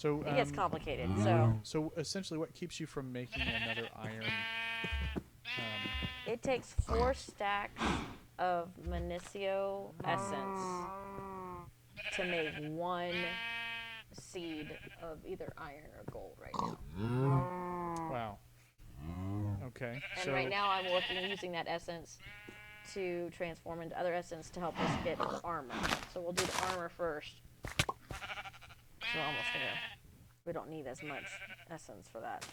So, It gets complicated. So so essentially, what keeps you from making another iron? it takes 4 stacks of Minicio essence to make 1 seed of either iron or gold right now. Wow. Okay. And so right now I'm using that essence to transform into other essence to help us get armor. So we'll do the armor first. So we're almost there. We don't need as much essence for that.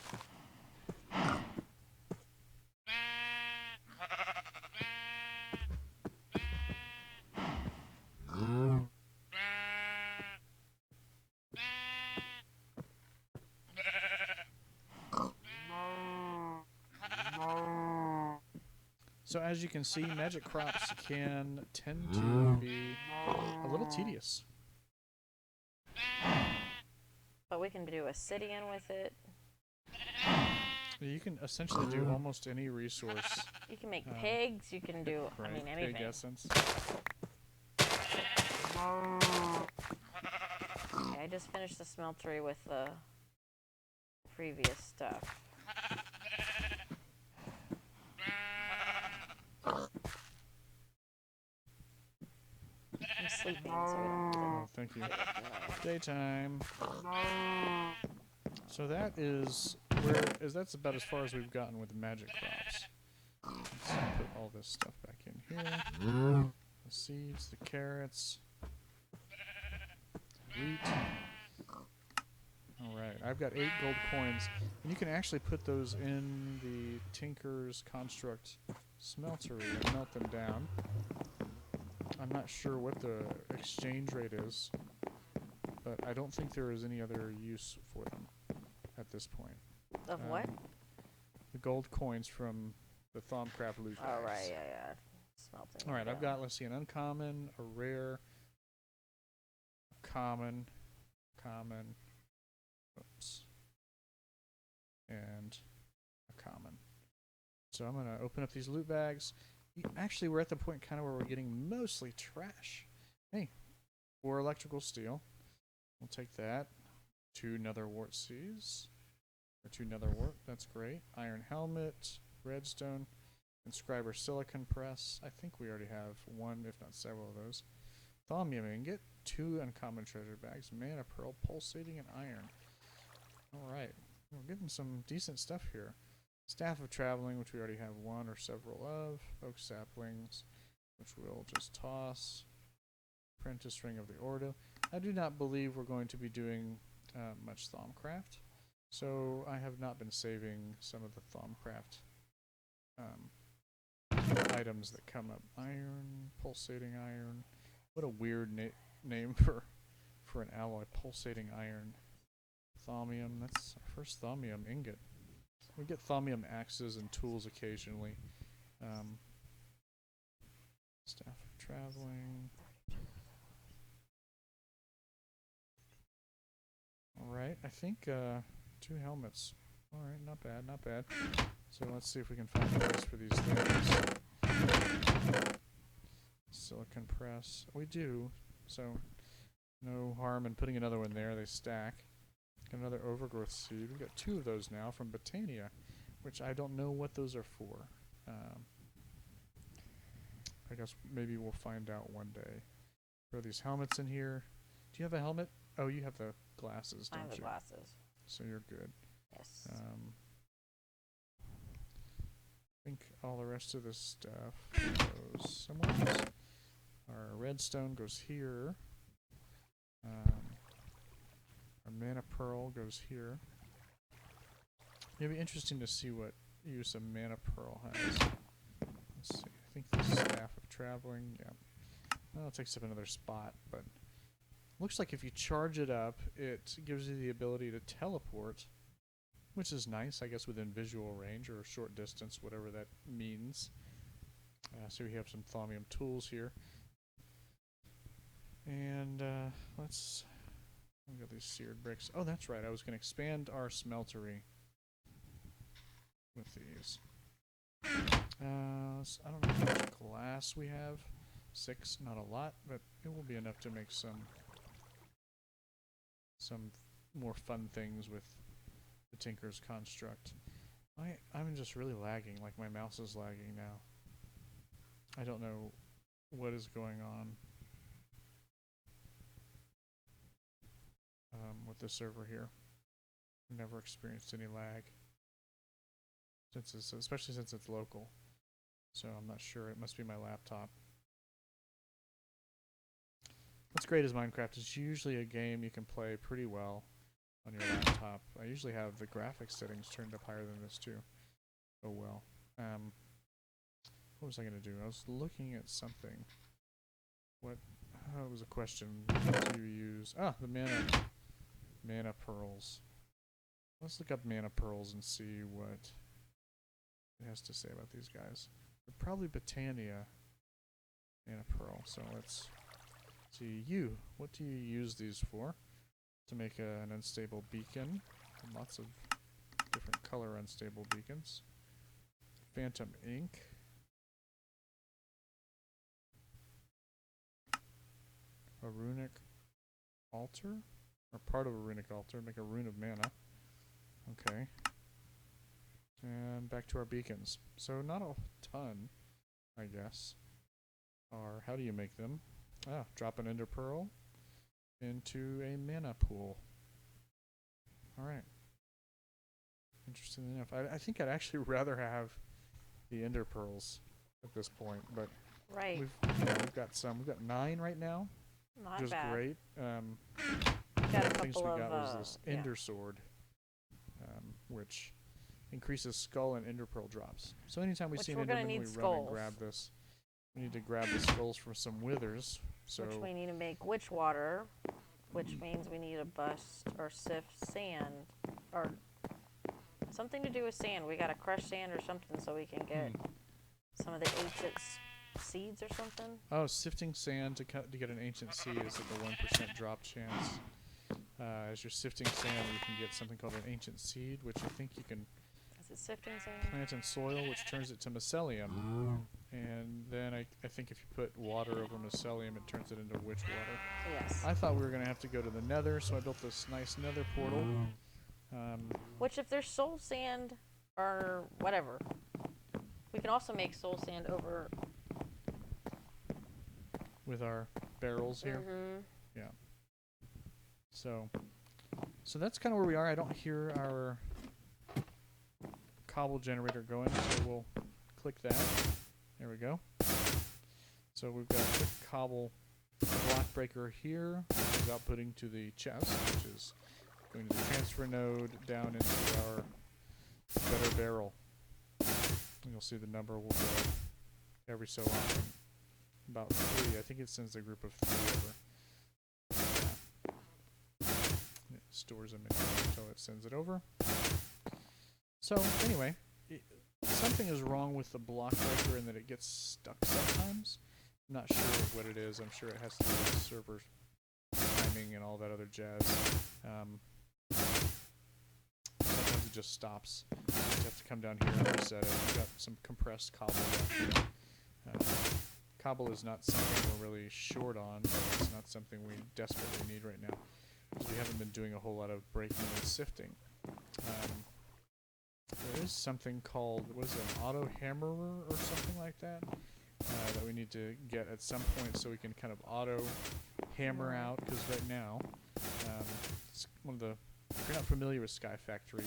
So as you can see, magic crops can tend to be a little tedious. But we can do Obsidian with it. You can essentially do almost any resource. You can make pigs. You can do, Right, I mean, anything. pig essence. Okay, I just finished the smeltery with the previous stuff. I'm sleeping, so we don't Oh, thank you. Daytime. So that is that's about as far as we've gotten with magic crops. Let's put all this stuff back in here. The seeds, the carrots, wheat. Alright, I've got 8 gold coins. And you can actually put those in the Tinker's Construct smeltery and melt them down. I'm not sure what the exchange rate is, but I don't think there is any other use for them at this point. Of what? The gold coins from the Thaumcraft loot bags. Oh, right, yeah. Smelting. Alright, I've got, let's see, an uncommon, a rare, a common, oops, and a common. So I'm going to open up these loot bags. Actually, we're at the point kind of where we're getting mostly trash. Hey, 4 electrical steel. We'll take that. 2 nether wart seeds. Or 2 nether wart, that's great. Iron helmet, redstone, inscriber silicon press. I think we already have 1, if not several of those. Thaumium ingot, 2 uncommon treasure bags, mana pearl, pulsating, and iron. Alright, we're getting some decent stuff here. Staff of traveling, which we already have 1 or several of. Oak saplings, which we'll just toss. Apprentice ring of the Ordo. I do not believe we're going to be doing much Thaumcraft, so I have not been saving some of the Thaumcraft items that come up. Iron, pulsating iron. What a weird name for an alloy. Pulsating iron. Thaumium. That's our first thaumium ingot. We get thaumium axes and tools occasionally. Staff of traveling. Alright, I think 2 helmets. Alright, not bad, not bad. So let's see if we can find a place for these things. Silicon press. We do, so no harm in putting another one there. They stack. Got another overgrowth seed. We've got 2 of those now from Botania, which I don't know what those are for. I guess maybe we'll find out one day. Throw these helmets in here. Do you have a helmet? Oh, you have the glasses, don't you? I have the glasses. So you're good. Yes. I think all the rest of this stuff goes somewhere else. Our redstone goes here. Our mana pearl goes here. It'd be interesting to see what use a mana pearl has. Let's see. I think the staff of traveling. Yeah. Well, it takes up another spot, but looks like if you charge it up, it gives you the ability to teleport, which is nice, I guess, within visual range or short distance, whatever that means. So we have some thaumium tools here. And we've got these seared bricks. Oh, that's right. I was going to expand our smeltery with these. I don't know how much glass we have. 6, not a lot, but it will be enough to make some more fun things with the Tinker's Construct. I'm just really lagging, like my mouse is lagging now. I don't know what is going on with the server here. Never experienced any lag, especially since it's local. So I'm not sure. It must be my laptop. What's great is Minecraft is usually a game you can play pretty well on your laptop. I usually have the graphics settings turned up higher than this too. Oh well. What was I going to do? I was looking at something. What? Oh, it was a question. What do you use? Ah, the mana pearls. Let's look up mana pearls and see what it has to say about these guys. They're probably Botania mana pearl. So let's see. What do you use these for? To make an unstable beacon. And lots of different color unstable beacons. Phantom ink. A runic altar? Or part of a runic altar. Make a rune of mana. Okay. And back to our beacons. So not a ton, I guess. Or how do you make them? Ah, drop an ender pearl into a mana pool. Alright. Interesting enough. I think I'd actually rather have the ender pearls at this point, but Right. we've got some. We've got 9 right now. Not Which is bad. great. Got a Things we couple got was of this ender sword, which increases skull and ender pearl drops. So anytime we Which see an we're gonna enderman, need we run skulls. and grab this. We need to grab the skulls from some withers. So which we need to make witch water, which means we need to bust or sift sand or something to do with sand. We gotta crush sand or something so we can get some of the ancient seeds or something. Oh, sifting sand to get an ancient seed is like a 1% drop chance. As you're sifting sand, you can get something called an ancient seed, which I think you can Is it sifting sand? plant in soil, which turns it to mycelium. And then I think if you put water over mycelium, it turns it into witch water. Yes. I thought we were going to have to go to the nether, so I built this nice nether portal. Which, if there's soul sand or whatever, we can also make soul sand over. With our barrels here. Mm-hmm. Yeah. So that's kind of where we are. I don't hear our cobble generator going, so we'll click that. There we go. So we've got a cobble block breaker here, which is outputting to the chest, which is going to the transfer node down into our better barrel. And you'll see the number will go every so often. About 3. I think it sends a group of 3 over. Yeah. It stores them in here until it sends it over. So anyway, something is wrong with the block breaker in that it gets stuck sometimes. I'm not sure what it is. I'm sure it has to do with server timing and all that other jazz. Sometimes it just stops. You just have to come down here and reset it. We've got some compressed cobble down here. Cobble is not something we're really short on, but it's not something we desperately need right now, because we haven't been doing a whole lot of breaking and sifting. There is something called, what is it, an auto hammerer or something like that, that we need to get at some point so we can kind of auto hammer out, because right now, it's one of the, if you're not familiar with Sky Factory,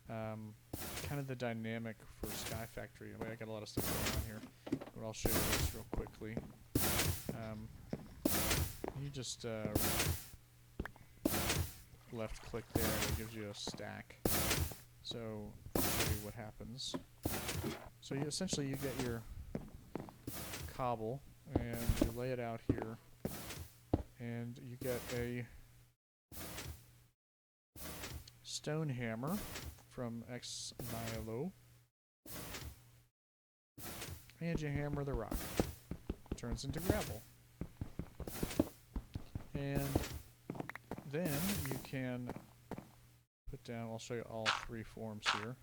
kind of the dynamic for Sky Factory. I mean, I got a lot of stuff going on here, but I'll show you this real quickly. You just left click there and it gives you a stack. So I'll show you what happens. So essentially you get your cobble and you lay it out here, and you get a stone hammer from Xmilo, and you hammer the rock. It turns into gravel. And then you can put down, I'll show you all 3 forms here.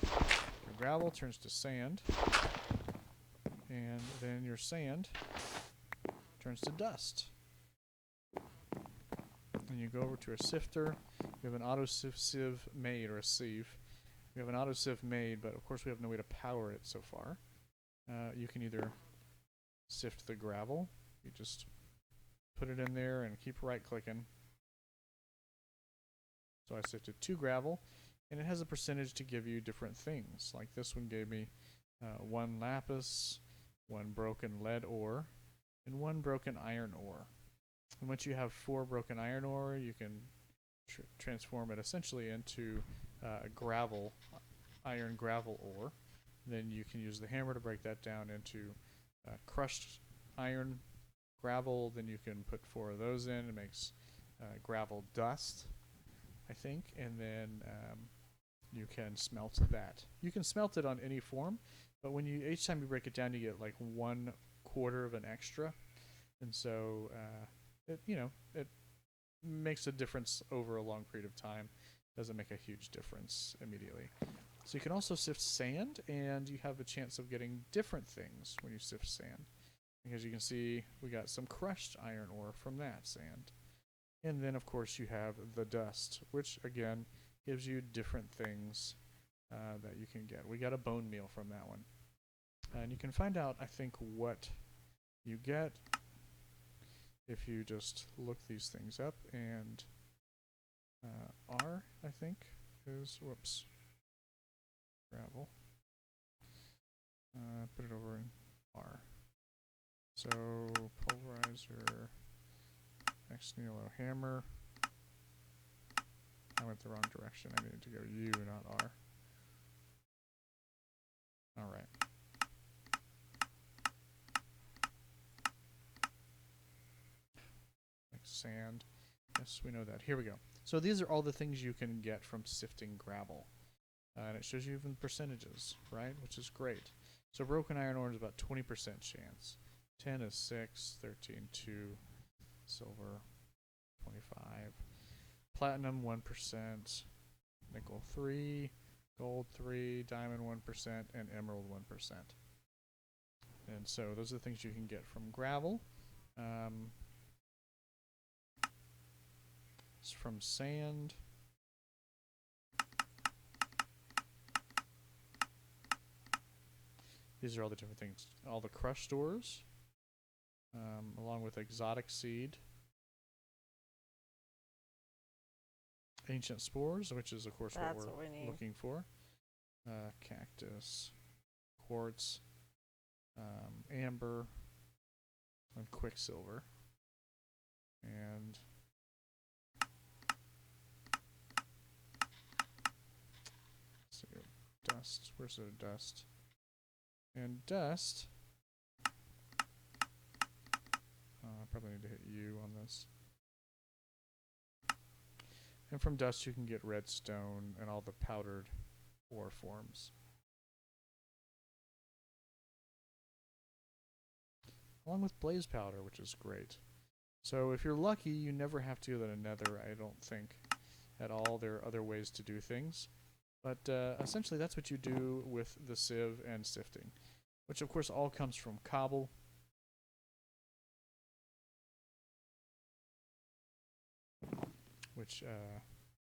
Your gravel turns to sand, and then your sand turns to dust. And and you go over to a sifter. We have an auto sieve made, or a sieve. We have an auto sieve made, but of course we have no way to power it so far. You can either sift the gravel. You just put it in there and keep right clicking. So I sifted 2 gravel, and it has a percentage to give you different things. Like this one gave me 1 lapis, 1 broken lead ore, and 1 broken iron ore. And once you have 4 broken iron ore, you can transform it essentially into iron gravel ore. Then you can use the hammer to break that down into crushed iron gravel. Then you can put 4 of those in. It makes gravel dust, I think, and then you can smelt that. You can smelt it on any form, but when each time you break it down, you get like 1/4 of an extra, and so it makes a difference over a long period of time. Doesn't make a huge difference immediately. So you can also sift sand, and you have a chance of getting different things when you sift sand, because you can see we got some crushed iron ore from that sand. And then, of course, you have the dust, which, again, gives you different things that you can get. We got a bone meal from that one. And you can find out, I think, what you get if you just look these things up. And R, I think, is, whoops, gravel. Put it over in R. So, pulverizer, ex nihilo hammer. I went the wrong direction. I needed to go U, not R. Alright. Like sand. Yes, we know that. Here we go. So these are all the things you can get from sifting gravel. And it shows you even percentages, right? Which is great. So broken iron ore is about 20% chance. 10 is 6, 13, 2, silver, 25. Platinum, 1%, nickel, 3, gold, 3, diamond, 1%, and emerald, 1%. And so those are the things you can get from gravel. It's from sand. These are all the different things. All the crushed ores, along with exotic seed. Ancient spores, which is, of course, what we're looking for. Cactus, quartz, amber, and quicksilver. And let's see, dust. Where's the dust? And dust. I probably need to hit U on this. And from dust you can get redstone and all the powdered ore forms. Along with blaze powder, which is great. So if you're lucky, you never have to go to the nether, I don't think, at all. There are other ways to do things. But essentially that's what you do with the sieve and sifting, which of course all comes from cobble. Which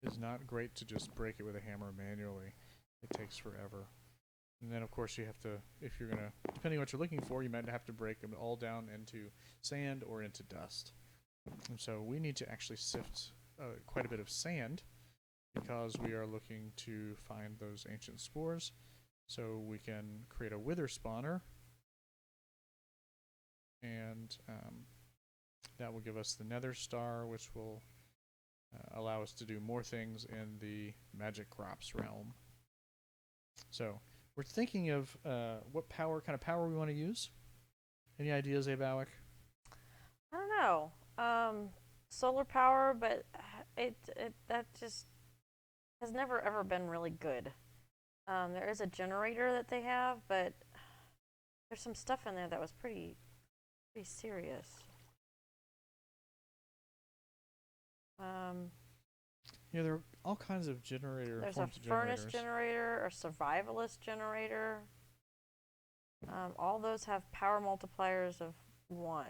is not great to just break it with a hammer manually. It takes forever. And then, of course, you have to, if you're going to, depending on what you're looking for, you might have to break them all down into sand or into dust. And so we need to actually sift quite a bit of sand because we are looking to find those ancient spores. So we can create a wither spawner. And that will give us the nether star, which will allow us to do more things in the magic crops realm. So we're thinking of what kind of power we want to use. Any ideas, Abawick? I don't know. Solar power, but that just has never ever been really good. There is a generator that they have, but there's some stuff in there that was pretty serious. Yeah, there are all kinds of generator There's forms a of furnace generators. generator, a survivalist generator. All those have power multipliers of 1.